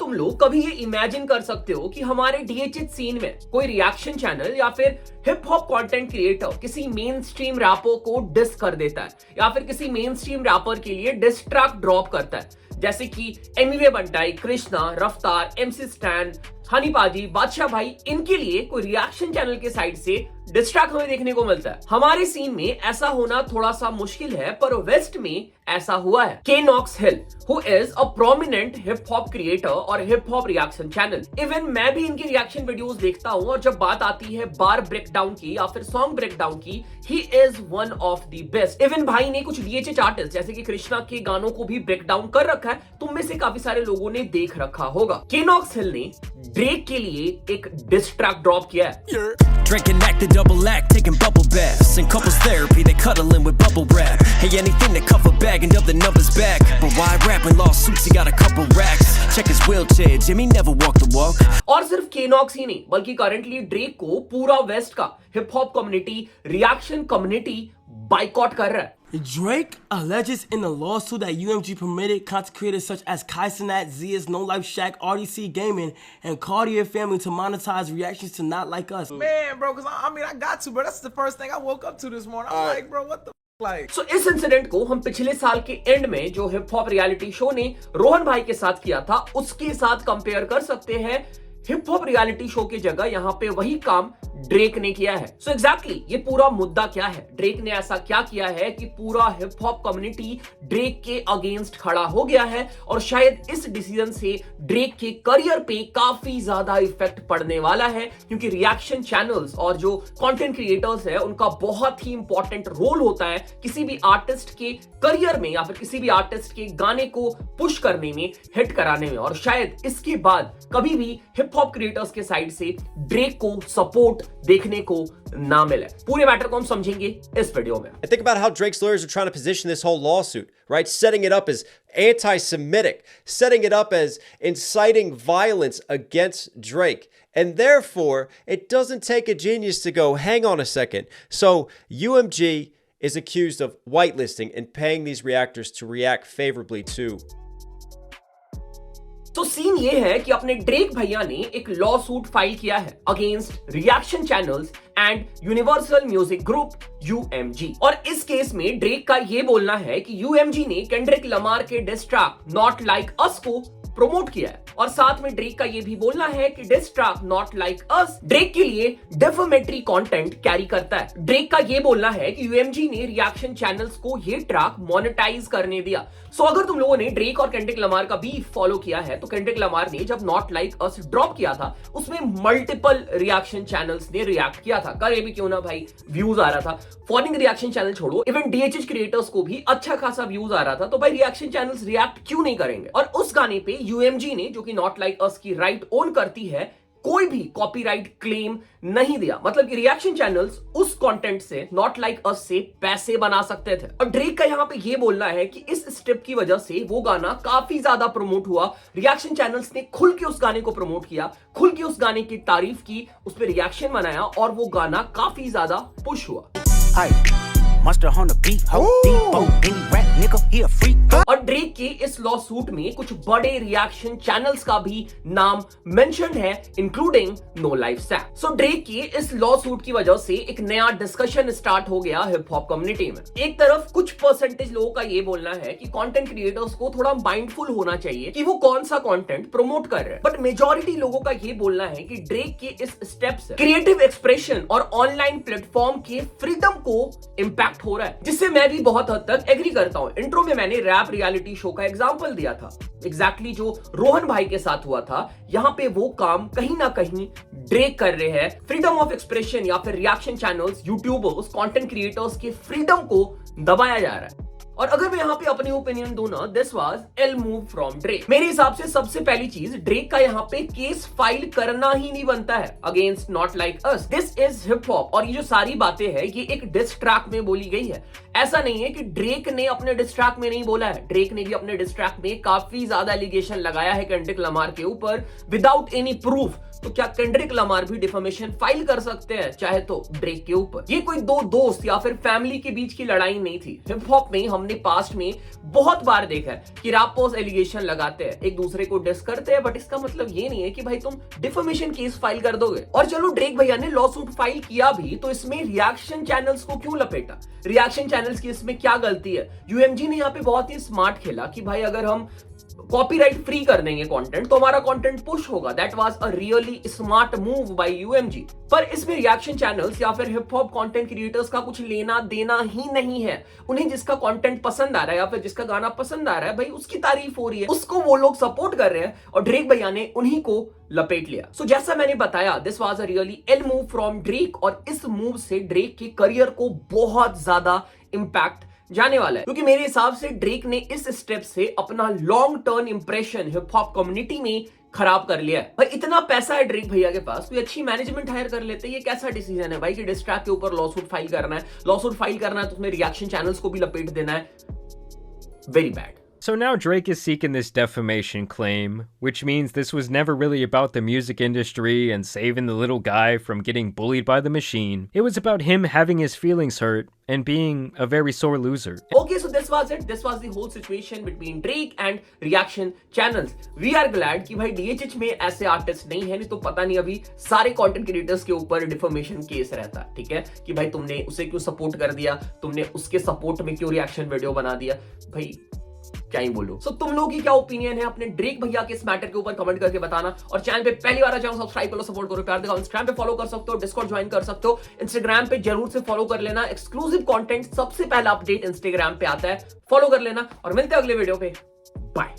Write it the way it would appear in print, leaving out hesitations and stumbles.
तुम लोग कभी ये इमेजिन कर सकते हो कि हमारे डीएचएच सीन में कोई रिएक्शन चैनल या फिर हिप हॉप कंटेंट क्रिएटर किसी मेन स्ट्रीम रैपर को डिस कर देता है या फिर किसी मेन स्ट्रीम रैपर के लिए डिस ट्रैक ड्रॉप करता है, जैसे कि एमिवे बंटाई, कृष्णा, रफ्तार, एमसी स्टैन, हनी पाजी, बादशाह भाई, इनके लिए कोई रिएक्शन चैनल के साइड से डिस्ट्रैक्ट हमें देखने को मिलता है। हमारे सीन में ऐसा होना थोड़ा सा मुश्किल है, पर वेस्ट में ऐसा हुआ है। Kenox hill, who is a prominent hip hop creator और hip hop reaction channel, even मैं भी इनकी रिएक्शन वीडियोस देखता हूं और जब बात आती है बार ब्रेकडाउन की या फिर सॉन्ग ब्रेकडाउन की, he is one of the best. Even भाई ने कुछ डीएचएच आर्टिस्ट जैसे कि कृष्णा के गानों को भी ब्रेकडाउन कर रखा है, तुम में से काफी सारे लोगों ने देख रखा होगा। केनॉक्स हिल ने ड्रेक के लिए एक डिस ट्रैक ड्रॉप किया है। Drinking act the double act, taking bubble baths and couples therapy, they cuddling with bubble wrap. Hey, anything to cover bag and up the numbers back. But why rapping lawsuits? He got a couple racks. Check his wheelchair, Jimmy never walked the walk. और सिर्फ केनॉक्स ही नहीं बल्कि currently Drake को पूरा waste का hip hop community, reaction community boycott कर रहा है। Drake alleges in a lawsuit that UMG permitted content creators such as Kai Cenat, Zia's, No Life Shack, RDC Gaming, and Cartier Family to monetize reactions to Not Like Us. Man, bro, because I got to, bro. That's the first thing I woke up to this morning. I'm like, bro, what the like? So, इस incident को हम पिछले साल के and में जो hip hop reality show ने रोहन भाई के साथ किया था, उसके साथ कंपेयर कर सकते हैं। हिप हॉप रियलिटी शो की जगह यहां पे वही काम ड्रेक ने किया है। सो एग्जैक्टली ये पूरा मुद्दा क्या है? ड्रेक ने ऐसा क्या किया है कि पूरा हिप हॉप कम्युनिटी ड्रेक के अगेंस्ट खड़ा हो गया है और शायद इस डिसीजन से ड्रेक के करियर पे काफी ज्यादा इफेक्ट पड़ने वाला है, क्योंकि रिएक्शन चैनल्स और जो कंटेंट क्रिएटर्स है उनका बहुत ही इंपॉर्टेंट रोल होता है किसी भी आर्टिस्ट के करियर में या फिर किसी भी आर्टिस्ट के गाने को पुश करने में, हिट कराने में। और शायद इसके बाद कभी भी हिप हॉप क्रिएटर्स के साइड से ड्रेक को सपोर्ट देखने को ना मिले। पूरे मैटर को हम समझेंगे इस वीडियो में। And think about how Drake's lawyers are trying to position this whole lawsuit, right? Setting it up as anti-Semitic, setting it up as inciting violence against Drake. And therefore, it doesn't take a genius to go, hang on a second. So UMG is accused of whitelisting and paying these reactors to react favorably to. तो scene ये है कि अपने Drake भैया ने एक law suit file किया है against reaction channels and universal music group UMG. और इस केस में ड्रेक का ये बोलना है कि यूएमजी ने केंड्रिक लमार के diss track not like us को प्रमोट किया है, और साथ में ड्रेक का ये भी बोलना है कि diss track not like us Drake के लिए डेफेमेटरी कंटेंट कैरी करता है। ड्रेक का ये बोलना है कि यूएमजी ने रिएक्शन चैनल्स को ये ट्रैक मोनेटाइज करने दिया। सो अगर तुम लोगों ने ड्रेक और केंड्रिक लमार का बीफ फॉलो किया है तो केंड्रिक लमार ने जब नॉट लाइक अस ड्रॉप किया था उसमें मल्टीपल रिएक्शन चैनल्स ने रिएक्ट किया था। करे भी क्यों ना भाई, व्यूज आ रहा था। फॉरेन रिएक्शन चैनल छोड़ो, इवन डीएचएच क्रिएटर्स को भी अच्छा खासा व्यूज आ रहा था, तो भाई रिएक्शन चैनल्स रिएक्ट क्यों नहीं करेंगे? और उस गाने पे यूएमजी ने, जो कि नॉट लाइक अस की राइट ओन करती है, कोई भी कॉपीराइट क्लेम नहीं दिया। मतलब कि रिएक्शन चैनल्स उस कंटेंट से, नॉट लाइक अस से पैसे बना सकते थे। और ड्रेक का यहां पे ये बोलना है कि इस स्टेप की वजह से वो गाना काफी ज्यादा प्रमोट हुआ। रिएक्शन चैनल्स ने खुल के उस गाने को प्रमोट किया, खुल के उस गाने की तारीफ की, उस पर रिएक्शन बनाया और वो गाना काफी ज्यादा पुश हुआ। Monster on the beat, ho, Debo, any rap nigga, he a freak. और ड्रेक के इस लॉ सूट में कुछ बड़े रिएक्शन चैनल्स का भी नाम मेंशन है, इंक्लूडिंग नो लाइफ सैक। सो ड्रेक के इस लॉ सूट की वजह से एक नया डिस्कशन स्टार्ट हो गया हिप हॉप कम्युनिटी में। एक तरफ कुछ परसेंटेज लोगों का ये बोलना है कि कंटेंट क्रिएटर्स को थोड़ा माइंडफुल होना चाहिए कि वो कौन सा कंटेंट प्रमोट कर रहे हैं, बट मेजॉरिटी लोगों का ये बोलना है कि ड्रेक के इस स्टेप से क्रिएटिव एक्सप्रेशन और ऑनलाइन प्लेटफॉर्म के फ्रीडम को इंपैक्ट हो रहा है, जिससे मैं भी बहुत हद तक एग्री करता हूं। इंट्रो में मैंने रैप रियलिटी शो का एग्जांपल दिया था, एग्जैक्टली जो रोहन भाई के साथ हुआ था। यहां पे वो काम कहीं ना कहीं ड्रेक कर रहे हैं। फ्रीडम ऑफ एक्सप्रेशन या फिर reaction channels, YouTubers, content creators के फ्रीडम को दबाया जा रहा है। और अगर मैं यहाँ पे अपनी ओपिनियन दूं ना, this was L move from Drake. मेरे हिसाब से सबसे पहली चीज, ड्रेक का यहाँ पे केस फाइल करना ही नहीं बनता है against not like us. This is hip hop और ये जो सारी बातें हैं ये एक डिस ट्रैक में बोली गई है। ऐसा नहीं है कि ड्रेक ने अपने डिस ट्रैक में नहीं बोला है। ड्रेक ने भी अपने डिस ट्रैक में काफी ज्यादा एलिगेशन लगाया है केंड्रिक लमार के ऊपर विदाउट एनी प्रूफ। तो क्या केंड्रिक लमार भी डिफेमेशन फाइल कर सकते हैं, चाहे तो ड्रेक के ऊपर? ये कोई दो दोस्त या फिर फैमिली के बीच की लड़ाई नहीं थी। हिप हॉप में हमने पास्ट में बहुत बार देखा है कि रैपर्स एलिगेशन लगाते हैं, एक दूसरे को डिस करते हैं, बट इसका मतलब ये नहीं है कि भाई तुम डिफेमेशन केस फाइल कर दोगे। और चलो ड्रेक भैया ने लॉ सूट फाइल किया भी, तो इसमें रिएक्शन चैनल्स को क्यों लपेटा? रिएक्शन चैनल्स की इसमें क्या गलती है? यूएमजी ने यहाँ पे बहुत ही स्मार्ट खेला कि भाई अगर हम कॉपीराइट फ्री कर देंगे कंटेंट तो हमारा कंटेंट पुश होगा। That was a really smart move by UMG. पर इसमें रिएक्शन चैनल्स या फिर हिप हॉप कंटेंट क्रिएटर्स का कुछ लेना देना ही नहीं है। उन्हें जिसका कंटेंट पसंद आ रहा है या फिर जिसका गाना पसंद आ रहा है, भाई उसकी तारीफ हो रही है, उसको वो लोग सपोर्ट कर रहे हैं, और ड्रेक भैया ने उन्हीं को लपेट लिया। सो जैसा मैंने बताया, this was a really L move from Drake, और इस मूव से ड्रेक के करियर को बहुत ज्यादा इंपैक्ट जाने वाला है, क्योंकि मेरे हिसाब से ड्रेक ने इस स्टेप से अपना long term impression hip hop community में खराब कर लिया है। भाई इतना पैसा है ड्रेक भैया के पास, कोई अच्छी मैनेजमेंट हायर कर लेते। ये कैसा डिसीजन है भाई कि डिस ट्रैक के ऊपर लॉ सूट फाइल करना है? लॉ सूट फाइल करना है तो उसमें रिएक्शन चैनल्स को भी लपेट देना है। Very bad. So now Drake is seeking this defamation claim, which means this was never really about the music industry and saving the little guy from getting bullied by the machine. It was about him having his feelings hurt and being a very sore loser. Okay, so this was it. This was the whole situation between Drake and reaction channels. We are glad कि भाई DHH में ऐसे artist नहीं है, नहीं तो पता नहीं अभी सारे कंटेंट क्रिएटर्स के ऊपर डिफेमेशन केस रहता। ठीक है कि भाई तुमने उसे क्यों सपोर्ट कर दिया, तुमने उसके सपोर्ट में क्यों रिएक्शन वीडियो बना दिया, भाई क्या ही बोलो। सो तुम लोगों की क्या ओपिनियन है अपने ड्रेक भैया के इस मैटर के ऊपर कमेंट करके बताना, और चैनल पे पहली बार चैनल सब्सक्राइब करो, सपोर्ट करो, प्यार दिखाओ। इंस्टाग्राम पे फॉलो कर सकते हो, डिस्कॉर्ड ज्वाइन कर सकते हो, इंस्टाग्राम पे जरूर से फॉलो कर लेना। एक्सक्लूसिव कंटेंट सबसे पहला अपडेट इंस्टाग्राम पे आता है, फॉलो कर लेना, और मिलते हैं अगले वीडियो पे। बाय।